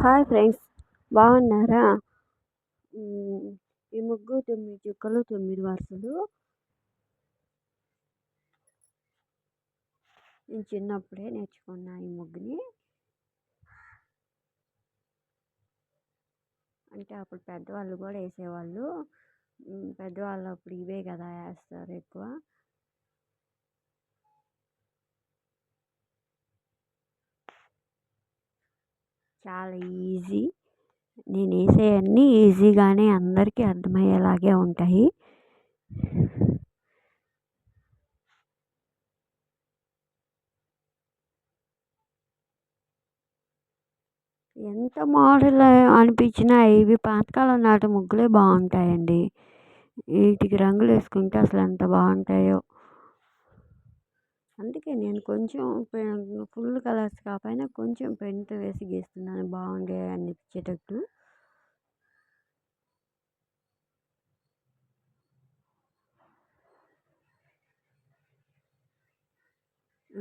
Hi friends, బాగున్నారా? ఈ ముగ్గు 9 చుక్కలు 9 వరుసలు నేను చిన్నప్పుడే నేర్చుకున్నా ఈ ముగ్గుని. అంటే అప్పుడు పెద్దవాళ్ళు కూడా వేసేవాళ్ళు. పెద్దవాళ్ళు అప్పుడు ఇవే కదా వేస్తారు ఎక్కువ. చాలా ఈజీ. నేను వేసేవన్నీ ఈజీగానే అందరికీ అర్థమయ్యేలాగే ఉంటాయి. ఎంత మోడల్ అనిపించినా ఇవి పాతకాలం నాటి ముగ్గులే బాగుంటాయండి. వీటికి రంగులు వేసుకుంటే అసలు ఎంత బాగుంటాయో. అందుకే నేను కొంచెం ఫుల్ కలర్స్ కాకపోయినా కొంచెం పెయింట్ వేసి గీస్తున్నాను బాగుండే అనిపించేటట్టు.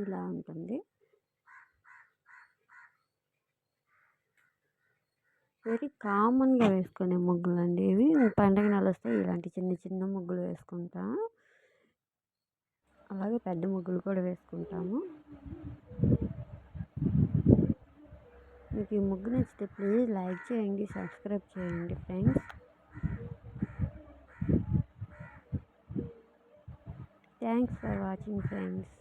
ఇలా ఉంటుంది. వెరీ కామన్గా వేసుకునే ముగ్గులు అండి ఇవి. పండగ నెల వస్తే ఇలాంటి చిన్న చిన్న ముగ్గులు వేసుకుంటా. అలాగే పెద్ద ముగ్గులు కూడా వేసుకుంటాము. మీకు ఈ ముగ్గు నచ్చితే ప్లీజ్ లైక్ చేయండి, సబ్స్క్రైబ్ చేయండి friends. Thanks for watching friends.